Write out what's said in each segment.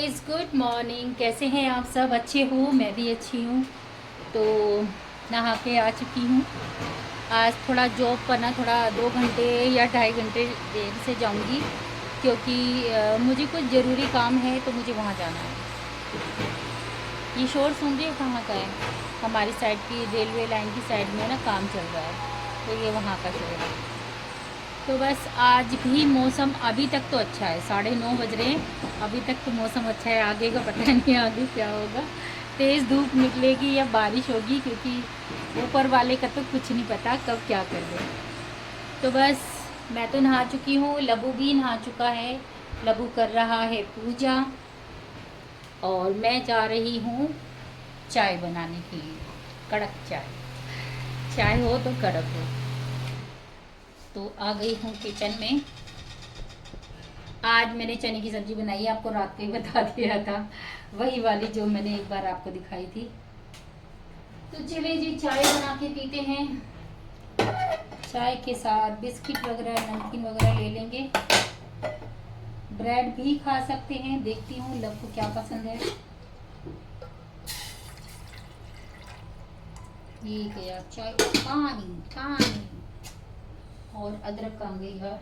Guys, good morning. कैसे हैं आप सब? अच्छे हो? मैं भी अच्छी हूँ। तो नहा के आ चुकी हूँ। आज थोड़ा जॉब पर ना थोड़ा 2 घंटे या 2.5 घंटे देर से जाऊँगी, क्योंकि मुझे कुछ ज़रूरी काम है, तो मुझे वहाँ जाना है। ये शोर सुन कहाँ का है? हमारी साइड की रेलवे लाइन की साइड में ना काम चल रहा है, तो ये वहाँ का शोर है। तो बस आज भी मौसम अभी तक तो अच्छा है, 9:30 बज रहे हैं। अभी तक तो मौसम अच्छा है, आगे का पता नहीं आगे क्या होगा। तेज़ धूप निकलेगी या बारिश होगी, क्योंकि ऊपर वाले का तो कुछ नहीं पता कब क्या कर दे। तो बस मैं तो नहा चुकी हूँ, लबू भी नहा चुका है। लबू कर रहा है पूजा, और मैं जा रही हूँ चाय बनाने के लिए। कड़क चाय, चाय हो तो कड़क हो। तो आ गई हूँ किचन में। आज मैंने चने की सब्जी बनाई है, आपको रात को ही बता दिया था, वही वाली जो मैंने एक बार आपको दिखाई थी। तो चलिए जी, चाय बना के पीते हैं। चाय के साथ बिस्किट वगैरह नमकीन वगैरह ले लेंगे। ब्रेड भी खा सकते हैं, देखती हूँ लव को क्या पसंद है। ये गया चाय का पानी पानी, और अदरक कहाँ गई यार?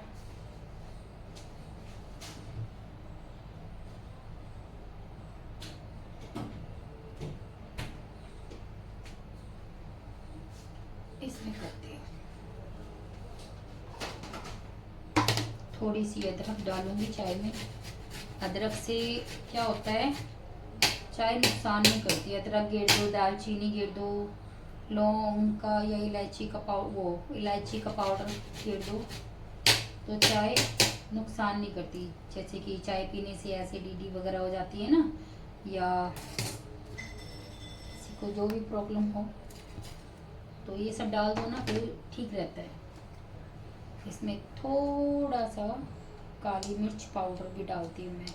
इसमें करते हैं, थोड़ी सी अदरक डालूंगी चाय में। अदरक से क्या होता है, चाय नुकसान नहीं करती। अदरक गिर दो, दालचीनी गिर दो, लौंग का या इलायची का इलायची का पाउडर गिर दो, तो चाय नुकसान नहीं करती। जैसे कि चाय पीने से एसिडिटी वगैरह हो जाती है ना, या किसी को जो भी प्रॉब्लम हो, तो ये सब डाल दो ना, फिर ठीक रहता है। इसमें थोड़ा सा काली मिर्च पाउडर भी डालती हूँ मैं।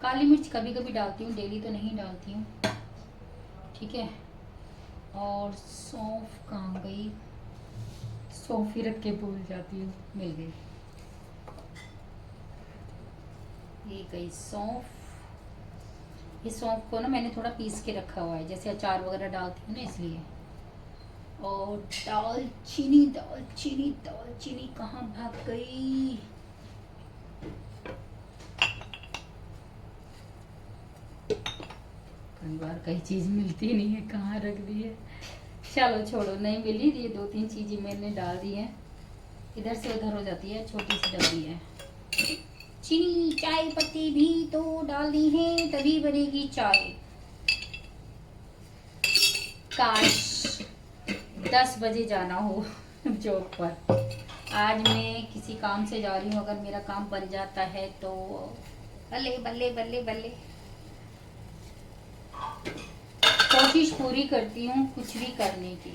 काली मिर्च कभी कभी डालती हूँ, डेली तो नहीं डालती हूँ, ठीक है। और सौंफ कहाँ गई? सौंफ ही रख के भूल जाती हूँ, मिल गई। ये गई सौंफ। इस सौंफ को ना मैंने थोड़ा पीस के रखा हुआ है, जैसे अचार वगैरह डालती हूँ ना, इसलिए। और दालचीनी दालचीनी दालचीनी कहाँ भाग गई? कई बार कई चीज मिलती नहीं है, कहाँ रख दी है। चलो छोड़ो, नहीं मिली, ये 2-3 चीजें मैंने डाल दी हैं, इधर से उधर हो जाती है, छोटी सी डब्बी है। चीनी चाय पत्ती भी तो डालनी है, तभी बनेगी चाय। काश 10 बजे जाना हो जॉब पर। आज मैं किसी काम से जा रही हूँ, अगर मेरा काम बन जाता है तो बल्ले बल्ले बल्ले बल्ले। कोशिश पूरी करती हूँ कुछ भी करने की।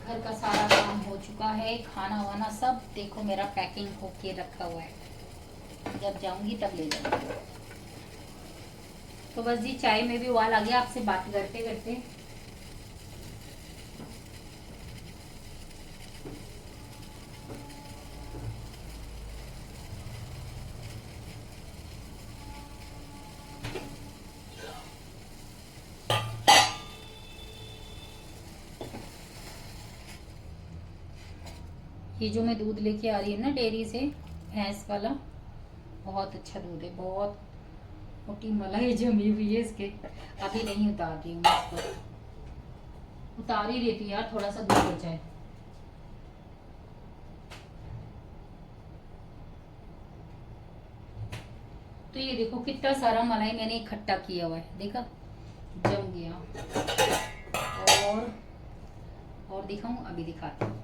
घर का सारा काम हो चुका है, खाना वाना सब देखो मेरा पैकिंग होके रखा हुआ है, जब जाऊंगी तब ले जाऊंगी। तो बस जी, चाय में भी उबाल आ गया आपसे बात करते करते। ये जो मैं दूध लेके आ रही हूँ ना डेयरी से, भैंस वाला, बहुत अच्छा दूध है, बहुत मोटी मलाई जमी हुई है इसके। अभी नहीं उतार रही हूँ मैं इसको, उतार ही देती यार, थोड़ा सा दूध बचा है। तो ये देखो कितना सारा मलाई मैंने इकट्ठा किया हुआ है, देखा जम गया। और दिखाऊं? अभी दिखाती हूँ।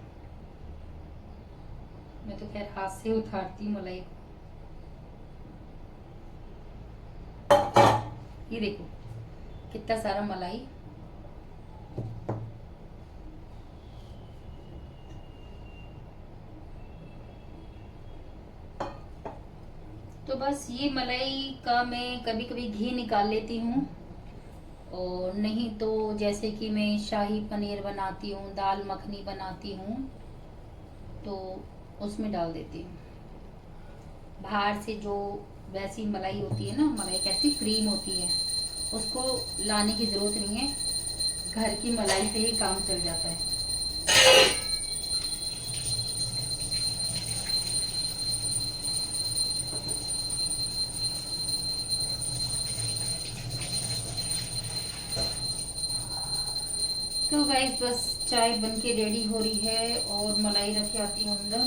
मैं तो खैर हाथ से उतारती हूँ मलाई को। ये देखो कितना सारा मलाई। तो बस ये मलाई का मैं कभी कभी घी निकाल लेती हूँ, और नहीं तो जैसे कि मैं शाही पनीर बनाती हूँ, दाल मखनी बनाती हूँ, तो उसमें डाल देती हूँ। बाहर से जो वैसी मलाई होती है ना, मलाई कहती क्रीम होती है, उसको लाने की ज़रूरत नहीं है, घर की मलाई से ही काम चल जाता है। तो गाइस बस चाय बन के रेडी हो रही है और मलाई रख आती हूँ अंदर।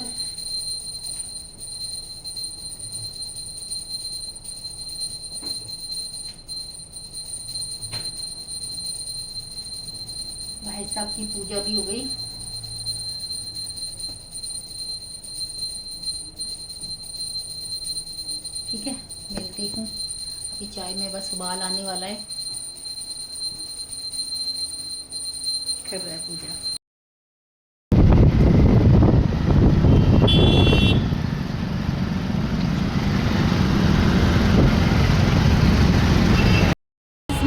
भाई साहब की पूजा भी हो गई। ठीक है, मिलती हूँ। अभी चाय में बस उबाल आने वाला है। कर रहा है पूजा।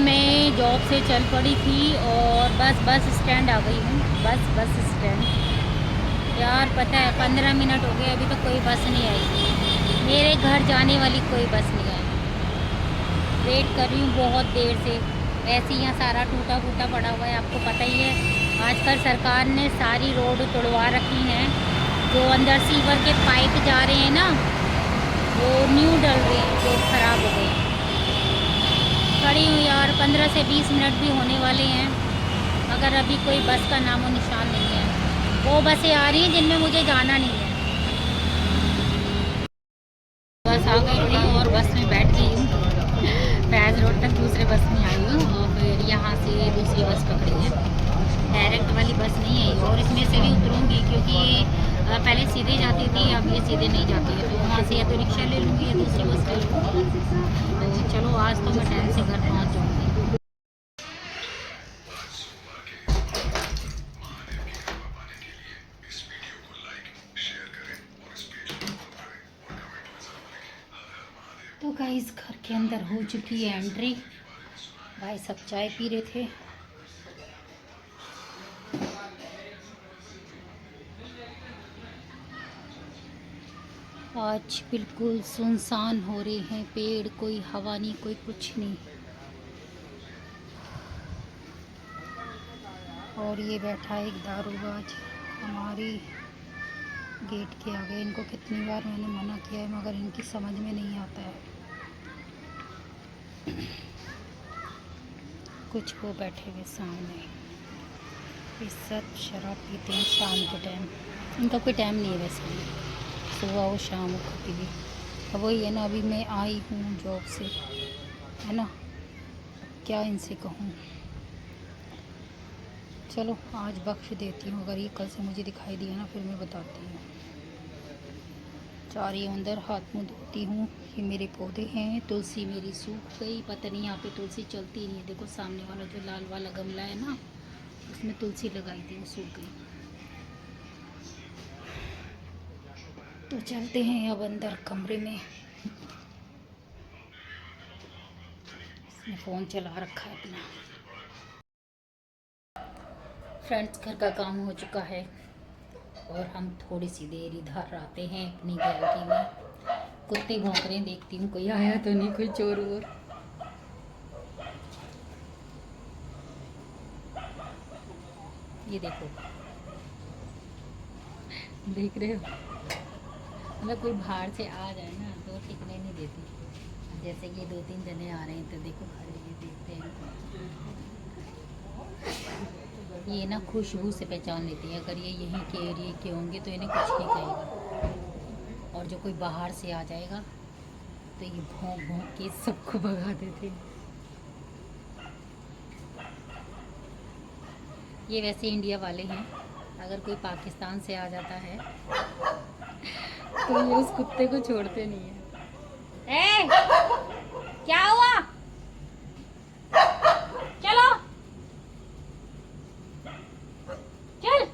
मैं जॉब से चल पड़ी थी और बस स्टैंड आ गई हूँ। Bus stand. यार पता है 15 मिनट हो गए, अभी तो कोई बस नहीं आई। मेरे घर जाने वाली कोई बस नहीं आई। वेट कर रही हूँ बहुत देर से। वैसे ही यहाँ सारा टूटा फूटा पड़ा हुआ है, आपको पता ही है। आजकल सरकार ने सारी रोड तोड़वा रखी हैं। जो अंदर सीवर के पाइप जा रहे हैं ना, वो न्यू डल रहे हैं, जो ख़राब हो गए। खड़ी हूँ यार, 15 से 20 मिनट भी होने वाले हैं, मगर अभी कोई बस का नामो निशान नहीं है। वो बसें आ रही हैं जिनमें मुझे जाना नहीं है। बस आ गई थी और बस में बैठ गई हूँ। फैज़ रोड तक दूसरे बस में आई हूँ और फिर यहाँ से दूसरी बस पकड़ी है। डायरेक्ट वाली बस नहीं आई और इसमें से भी उतरूँगी, क्योंकि ये पहले सीधे जाती थी, अब ये सीधे नहीं जाती है। तो वहाँ से या तो रिक्शा ले लूँगी या दूसरी बस ले लूँगी। तो चलो आज तो मैं टाइम से घर पहुँच जाऊँगी। तो गाइस घर के अंदर हो चुकी है एंट्री। भाई सब चाय पी रहे थे। आज बिल्कुल सुनसान हो रहे हैं पेड़, कोई हवा नहीं, कोई कुछ नहीं। और ये बैठा है एक दारूबाज हमारी गेट के आगे। इनको कितनी बार मैंने मना किया है, मगर इनकी समझ में नहीं आता है। कुछ वो बैठे हुए सामने, ये सब शराब पीते हैं शाम के टाइम। इनका कोई टाइम नहीं है वैसे, सुबह हो शाम हो कभी भी। अब वही है ना, अभी मैं आई हूँ जॉब से, है ना, क्या इनसे कहूँ। चलो आज बख्श देती हूँ, अगर ये कल से मुझे दिखाई दिया ना फिर मैं बताती हूँ। जा रही हूँ अंदर, हाथ मुँह धोती हूँ। ये मेरे पौधे हैं, तुलसी मेरी सूख गई, पता नहीं यहाँ पे तुलसी चलती नहीं है। देखो सामने वाला जो लाल वाला गमला है ना, उसमें तुलसी लगाई थी, वो सूख गई। तो चलते हैं अब अंदर कमरे में। इसने फ़ोन चला रखा है अपना। फ्रेंड्स घर का काम हो चुका है और हम थोड़ी सी देर इधर आते हैं अपनी गैलरी में। कुत्ते भौंक रहे हैं, देखती हूँ कोई आया तो नहीं, कोई चोर वोर। ये देखो, देख रहे हो, मतलब कोई बाहर से आ जाए ना तो टिकने नहीं देती। जैसे कि 2-3 जने आ रहे हैं तो देखो खड़े ये देखते हैं। ये ना खुशबू से पहचान लेती है, अगर ये यहीं के एरिए के होंगे तो इन्हें कुछ नहीं कहेगा, और जो कोई बाहर से आ जाएगा तो ये भौंक भौंक के सबको भगा देते हैं। ये वैसे इंडिया वाले हैं, अगर कोई पाकिस्तान से आ जाता है तो ये उस कुत्ते को छोड़ते नहीं है। ए, क्या हुआ? चलो चल।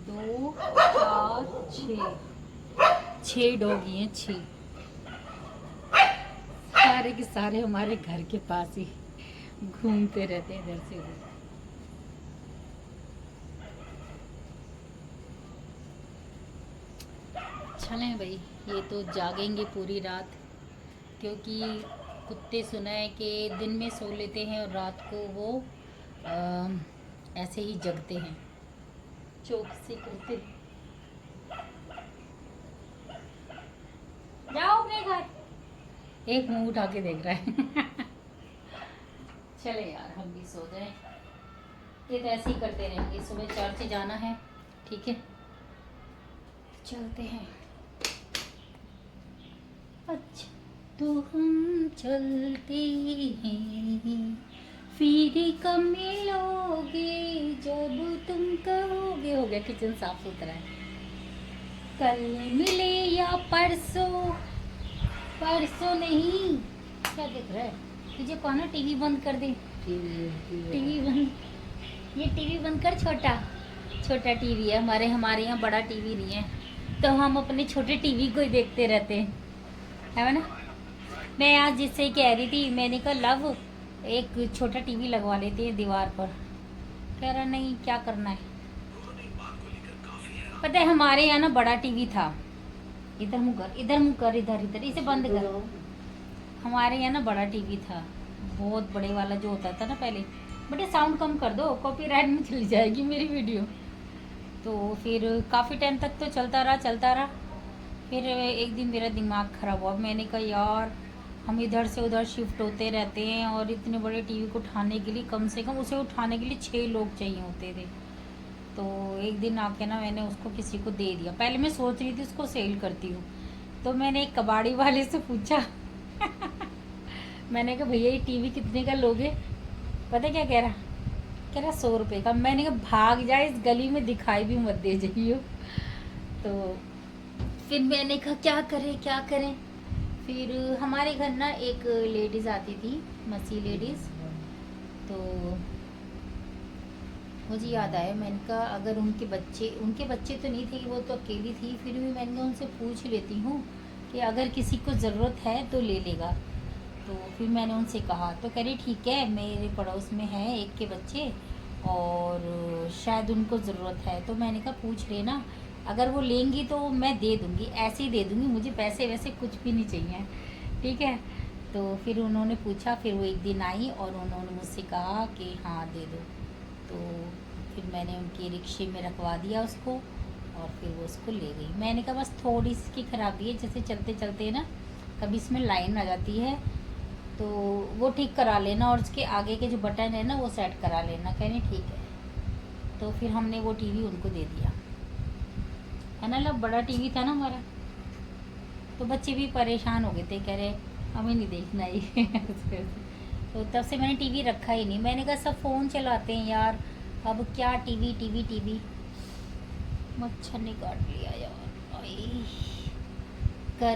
2 4 6 6 डॉगी हैं, 6। सारे के सारे हमारे घर के पास ही घूमते रहते हैं इधर से उधर। चलें भाई, ये तो जागेंगे पूरी रात, क्योंकि कुत्ते सुना है कि दिन में सो लेते हैं और रात को वो ऐसे ही जगते हैं, चौकसी करते। जाओ अपने घर, एक मुंह उठा के देख रहा है। चले यार हम भी सो जाए, ये तो ऐसे ही करते रहेंगे। सुबह चर्च जाना है, ठीक है, चलते हैं। अच्छा तो हम चलते हैं, फिर कब मिलोगे जब तुम कहोगे। हो गया किचन साफ सुथरा है। कल मिले या परसों, परसों नहीं। क्या देख रहा है? तुझे कौन है? टीवी बंद कर दे। टीवी बंद, ये टीवी बंद कर। छोटा छोटा टीवी है हमारे यहाँ बड़ा टीवी नहीं है, तो हम अपने छोटे टीवी को ही देखते रहते हैं, है ना। मैं आज जिससे कह रही थी, मैंने कहा लव एक छोटा टीवी लगवा लेते हैं दीवार पर। कह रहा नहीं, क्या करना है। पता है हमारे यहाँ ना बड़ा टीवी था। इधर मुँह कर, इधर मुँह कर, इधर इधर, इसे बंद कर। हमारे यहाँ ना बड़ा टीवी था, बहुत बड़े वाला जो होता था ना पहले। बटे साउंड कम कर दो, कॉपीराइट में चली जाएगी मेरी वीडियो। तो फिर काफ़ी टाइम तक तो चलता रहा। फिर एक दिन मेरा दिमाग ख़राब हुआ। मैंने कहा यार हम इधर से उधर शिफ्ट होते रहते हैं, और इतने बड़े टीवी को उठाने के लिए कम से कम उसे उठाने के लिए 6 लोग चाहिए होते थे। तो एक दिन आके ना मैंने उसको किसी को दे दिया। पहले मैं सोच रही थी उसको सेल करती हूँ, तो मैंने एक कबाड़ी वाले से पूछा। मैंने कहा भैया ये टीवी कितने का लोगे? पता क्या कह रहा 100 रुपये का। मैंने कहा भाग जाए, इस गली में दिखाई भी मत दे जाइए। तो फिर मैंने कहा क्या करें। फिर हमारे घर ना एक लेडीज़ आती थी, मसी लेडीज़। तो मुझे याद आया, मैंने कहा अगर उनके बच्चे तो नहीं थे, वो तो अकेली थी, फिर भी मैंने उनसे पूछ लेती हूँ कि अगर किसी को ज़रूरत है तो ले लेगा। तो फिर मैंने उनसे कहा, तो कह रही ठीक है, मेरे पड़ोस में है एक के बच्चे और शायद उनको ज़रूरत है। तो मैंने कहा पूछ लेना, अगर वो लेंगी तो मैं दे दूँगी, ऐसे ही दे दूँगी, मुझे पैसे वैसे कुछ भी नहीं चाहिए, ठीक है। तो फिर उन्होंने पूछा, फिर वो एक दिन आई और उन्होंने मुझसे कहा कि हाँ दे दो। तो फिर मैंने उनके रिक्शे में रखवा दिया उसको, और फिर वो उसको ले गई। मैंने कहा बस थोड़ी सी की ख़राबी है, जैसे चलते चलते ना कभी इसमें लाइन आ जाती है, तो वो ठीक करा लेना, और उसके आगे के जो बटन है ना वो सेट करा लेना। कहने ठीक है। तो फिर हमने वो टीवी उनको दे दिया, है ना। लब बड़ा टीवी था ना हमारा। तो बच्चे भी परेशान हो गए थे, कह रहे हमें नहीं देखना ये। तो तब से मैंने टीवी रखा ही नहीं। मैंने कहा सब फ़ोन चलाते हैं यार, अब क्या टीवी। मच्छर ने काट लिया यार।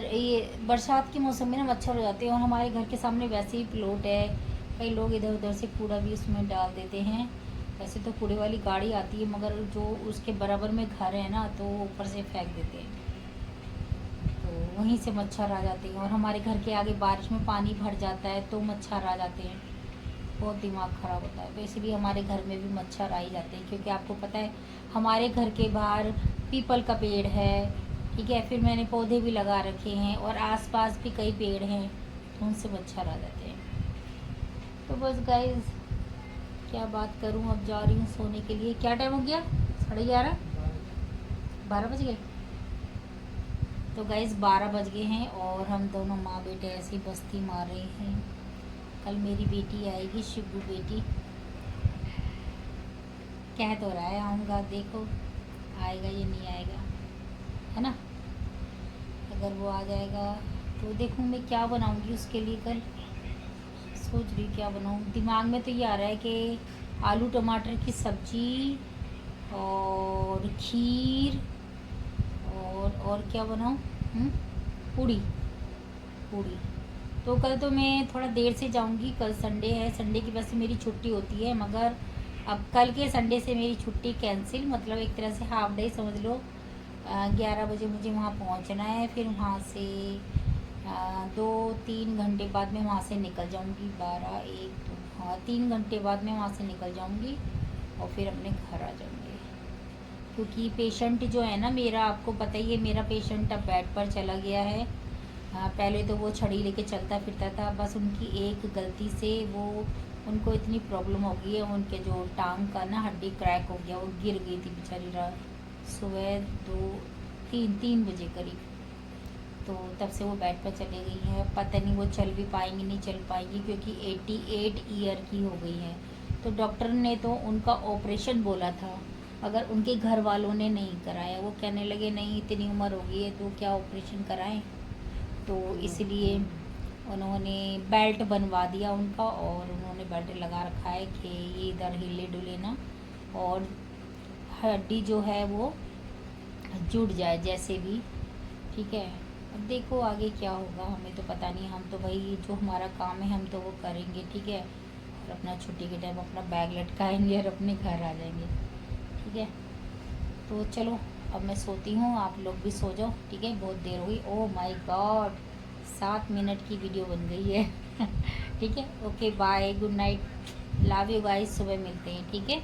ये बरसात के मौसम में ना मच्छर हो जाते हैं, और हमारे घर के सामने वैसे ही प्लॉट है। कई लोग इधर उधर से कूड़ा भी उसमें डाल देते हैं। वैसे तो कूड़े वाली गाड़ी आती है, मगर जो उसके बराबर में घर है ना, तो ऊपर से फेंक देते हैं, तो वहीं से मच्छर आ जाते हैं। और हमारे घर के आगे बारिश में पानी भर जाता है तो मच्छर आ जाते हैं, बहुत दिमाग ख़राब होता है। तो इसलिए हमारे घर में भी मच्छर आ ही जाते हैं, क्योंकि आपको पता है हमारे घर के बाहर पीपल का पेड़ है, ठीक है। फिर मैंने पौधे भी लगा रखे हैं, और आसपास भी कई पेड़ हैं, तो उनसे मच्छर आ जाते हैं। तो बस गाइस क्या बात करूं, अब जा रही हूँ सोने के लिए। क्या टाइम हो गया? 11:30, 12 बज गए। तो गाइस 12 बज गए हैं, और हम दोनों माँ बेटे ऐसी बस्ती मार रहे हैं। कल मेरी बेटी आएगी, शिबू बेटी। कह तो रहा है आऊँगा, देखो आएगा या नहीं आएगा, है ना। अगर वो आ जाएगा तो देखूँ मैं क्या बनाऊँगी उसके लिए। कल सोच रही क्या बनाऊँ, दिमाग में तो ये आ रहा है कि आलू टमाटर की सब्ज़ी और खीर, और क्या बनाऊँ, पूड़ी। तो कल तो मैं थोड़ा देर से जाऊँगी, कल संडे है, संडे की वजह से मेरी छुट्टी होती है, मगर अब कल के संडे से मेरी छुट्टी कैंसिल, मतलब एक तरह से हाफ डे समझ लो। 11 बजे मुझे वहाँ पहुँचना है, फिर वहाँ से 2-3 घंटे बाद मैं वहाँ से निकल जाऊँगी। 12 1 2 हाँ 3 घंटे बाद मैं वहाँ से निकल जाऊँगी और फिर अपने घर आ जाऊँगी। क्योंकि पेशेंट जो है ना मेरा, आपको पता ही है, मेरा पेशेंट अब बेड पर चला गया है। पहले तो वो छड़ी लेके चलता फिरता था, बस उनकी एक गलती से वो उनको इतनी प्रॉब्लम हो गई है, उनके जो टांग का ना हड्डी क्रैक हो गया, वो गिर गई थी बेचारी रात सुबह 2-3 बजे करीब। तो तब से वो बेड पर चले गई हैं। पता नहीं वो चल भी पाएंगी नहीं चल पाएंगी, क्योंकि 88 ईयर की हो गई हैं। तो डॉक्टर ने तो उनका ऑपरेशन बोला था, अगर उनके घर वालों ने नहीं कराया। वो कहने लगे नहीं इतनी उम्र हो गई है तो क्या ऑपरेशन कराएं। तो इसलिए उन्होंने बेल्ट बनवा दिया उनका, और उन्होंने बेल्ट लगा रखा है कि ये इधर हिले डुले ना, और हड्डी जो है वो जुड़ जाए जैसे भी। ठीक है, अब देखो आगे क्या होगा, हमें तो पता नहीं। हम तो भाई जो हमारा काम है हम तो वो करेंगे। ठीक है, और अपना छुट्टी के टाइम अपना बैग लटकाएंगे और अपने घर आ जाएंगे। ठीक है, तो चलो अब मैं सोती हूँ, आप लोग भी सो जाओ। ठीक है, बहुत देर हुई। ओह माय गॉड, 7 मिनट की वीडियो बन गई है। ठीक है, okay bye, good night, love you guys, सुबह मिलते हैं। ठीक है।